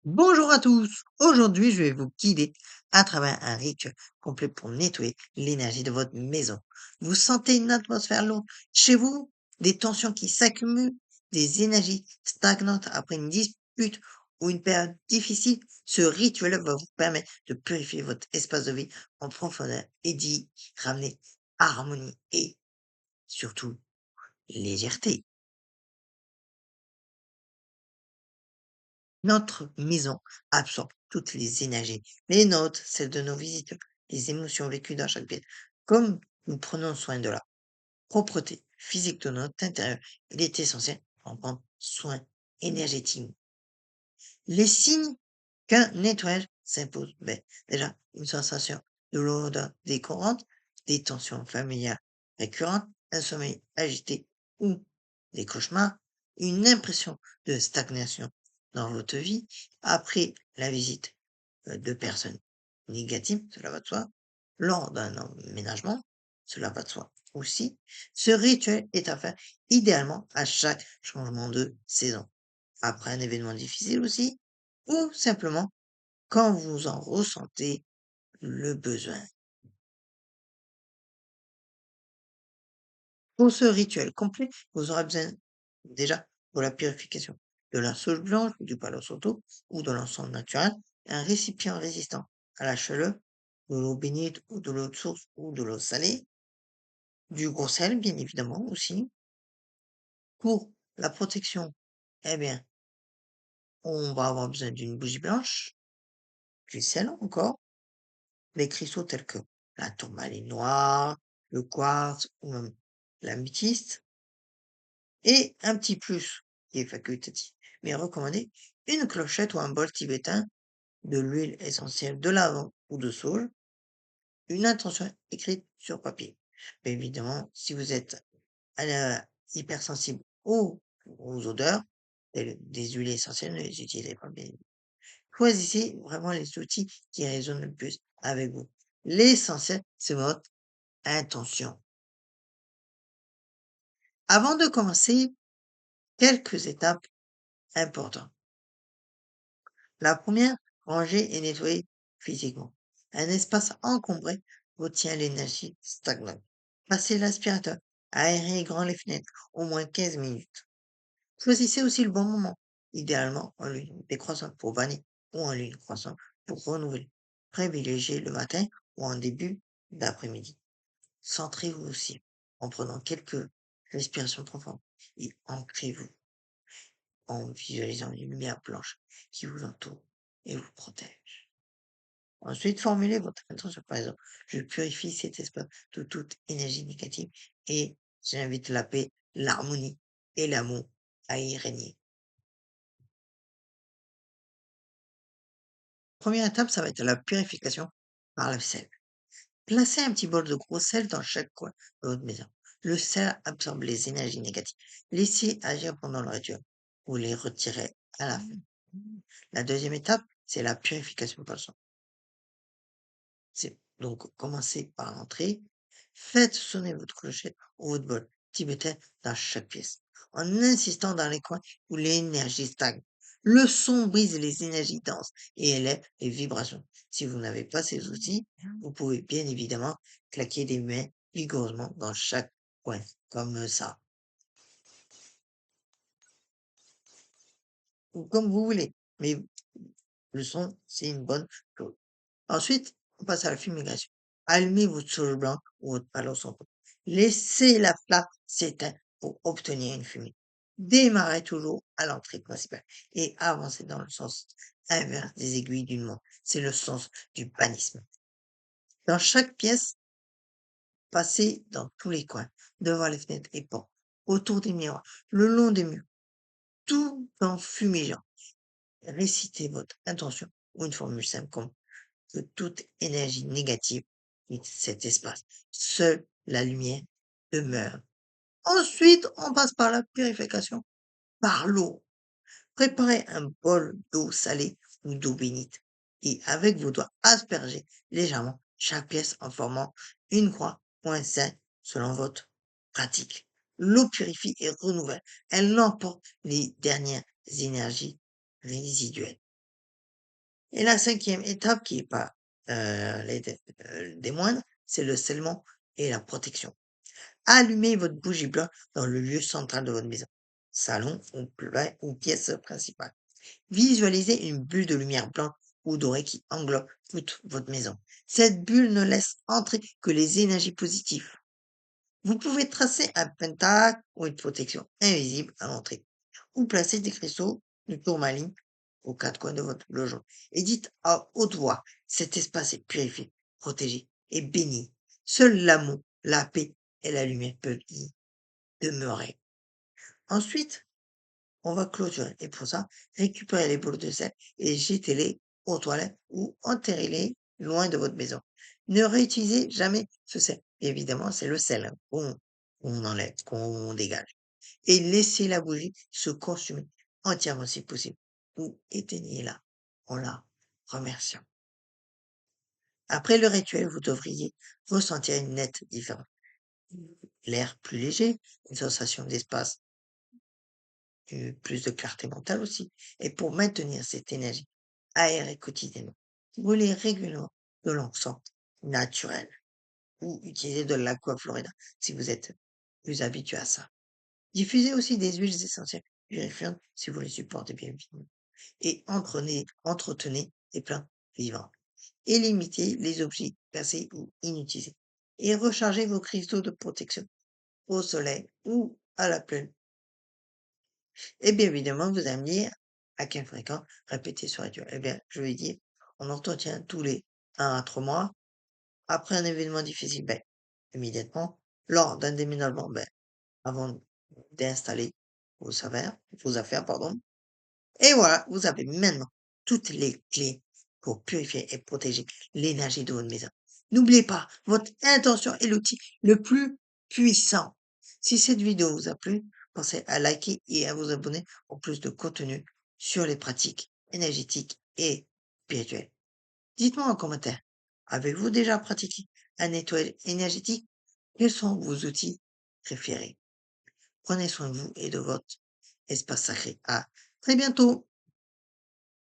Bonjour à tous. Aujourd'hui, je vais vous guider à travers un rituel complet pour nettoyer l'énergie de votre maison. Vous sentez une atmosphère lourde chez vous, des tensions qui s'accumulent, des énergies stagnantes après une dispute ou une période difficile. Ce rituel va vous permettre de purifier votre espace de vie en profondeur et d'y ramener harmonie et surtout légèreté. Notre maison absorbe toutes les énergies, les nôtres, celles de nos visiteurs, les émotions vécues dans chaque pièce. Comme nous prenons soin de la propreté physique de notre intérieur, il est essentiel d'en prendre soin énergétiquement. Les signes qu'un nettoyage s'impose, déjà une sensation de lourdeur décorante, des tensions familiales récurrentes, un sommeil agité ou des cauchemars, une impression de stagnation dans votre vie après la visite de personnes négatives, cela va de soi, lors d'un emménagement, cela va de soi aussi. Ce rituel est à faire idéalement à chaque changement de saison. Après un événement difficile aussi, ou simplement quand vous en ressentez le besoin. Pour ce rituel complet, vous aurez besoin déjà pour la purification de la sauge blanche, du palo santo ou de l'encens naturel, un récipient résistant à la chaleur, de l'eau bénite ou de l'eau de source ou de l'eau salée, du gros sel bien évidemment aussi. Pour la protection, eh bien, on va avoir besoin d'une bougie blanche, du sel encore, les cristaux tels que la tourmaline noire, le quartz ou même l'améthyste, et un petit plus qui est facultatif, mais recommandé, une clochette ou un bol tibétain, de l'huile essentielle de lavande ou de sauge, une intention écrite sur papier. Mais évidemment, si vous êtes hypersensible aux odeurs, des huiles essentielles, ne les utilisez pas bien. Choisissez vraiment les outils qui résonnent le plus avec vous. L'essentiel, c'est votre intention. Avant de commencer, quelques étapes importantes. La première, ranger et nettoyer physiquement. Un espace encombré retient l'énergie stagnante. Passez l'aspirateur, aérez grand les fenêtres, au moins 15 minutes. Choisissez aussi le bon moment, idéalement en lune décroissante pour vanner ou en lune croissante pour renouveler. Privilégiez le matin ou en début d'après-midi. Centrez-vous aussi en prenant quelques respirations profondes et ancrez-vous en visualisant une lumière blanche qui vous entoure et vous protège. Ensuite, formulez votre intention. Par exemple, je purifie cet espace de toute énergie négative et j'invite la paix, l'harmonie et l'amour à y régner. Première étape, ça va être la purification par le sel. Placez un petit bol de gros sel dans chaque coin de votre maison. Le sel absorbe les énergies négatives. Laissez agir pendant le rituel. Vous les retirez à la fin. La deuxième étape, c'est la purification par le sang. C'est donc commencez par l'entrée. Faites sonner votre clochette ou votre bol tibétain dans chaque pièce, en insistant dans les coins où l'énergie stagne. Le son brise les énergies denses et élève les vibrations. Si vous n'avez pas ces outils, vous pouvez bien évidemment claquer des mains vigoureusement dans chaque coin, comme ça, ou comme vous voulez. Mais le son, c'est une bonne chose. Ensuite, on passe à la fumigation. Allumez votre sauge blanc ou votre palo santo. Laissez la flamme s'éteindre pour obtenir une fumée. Démarrez toujours à l'entrée principale et avancez dans le sens inverse des aiguilles d'une montre. C'est le sens du panisme. Dans chaque pièce, passez dans tous les coins, devant les fenêtres et portes, autour des miroirs, le long des murs, tout en fumigeant. Récitez votre intention ou une formule simple comme que toute énergie négative quitte cet espace. Seule la lumière demeure. Ensuite, on passe par la purification par l'eau. Préparez un bol d'eau salée ou d'eau bénite et avec vos doigts aspergez légèrement chaque pièce en formant une croix ou un cercle selon votre pratique. L'eau purifie et renouvelle. Elle emporte les dernières énergies résiduelles. Et la cinquième étape, qui est pas des moindres, c'est le scellement et la protection. Allumez votre bougie blanche dans le lieu central de votre maison, salon ou pièce principale. Visualisez une bulle de lumière blanche ou dorée qui englobe toute votre maison. Cette bulle ne laisse entrer que les énergies positives. Vous pouvez tracer un pentacle ou une protection invisible à l'entrée, ou placer des cristaux de tourmaline aux quatre coins de votre logement. Et dites à haute voix, cet espace est purifié, protégé et béni. Seul l'amour, la paix et la lumière peuvent y demeurer. Ensuite, on va clôturer. Et pour ça, récupérez les boules de sel et jetez-les aux toilettes ou enterrez-les loin de votre maison. Ne réutilisez jamais ce sel. Évidemment, c'est le sel, hein, qu'on enlève, qu'on dégage. Et laissez la bougie se consumer entièrement si possible. Ou éteignez-la en la remerciant. Après le rituel, vous devriez ressentir une nette différence. L'air plus léger, une sensation d'espace, plus de clarté mentale aussi. Et pour maintenir cette énergie, aérez quotidiennement. Brûlez régulièrement de l'encens naturel ou utilisez de l'aqua florida si vous êtes plus habitué à ça. Diffusez aussi des huiles essentielles purifiantes si vous les supportez bien évidemment. Et entretenez les plantes vivantes. Et limitez les objets cassés ou inutilisés. Et rechargez vos cristaux de protection au soleil ou à la pleine. Et bien évidemment, vous allez me dire à quelle fréquence répéter ce rituel. Eh bien, je vais dire, on entretient tous les 1 à 3 mois. Après un événement difficile, ben, immédiatement. Lors d'un déménagement, ben, avant d'installer vos affaires, pardon. Et voilà, vous avez maintenant toutes les clés pour purifier et protéger l'énergie de votre maison. N'oubliez pas, votre intention est l'outil le plus puissant. Si cette vidéo vous a plu, pensez à liker et à vous abonner pour plus de contenu sur les pratiques énergétiques et spirituelles. Dites-moi en commentaire, avez-vous déjà pratiqué un nettoyage énergétique? Quels sont vos outils préférés? Prenez soin de vous et de votre espace sacré. À très bientôt!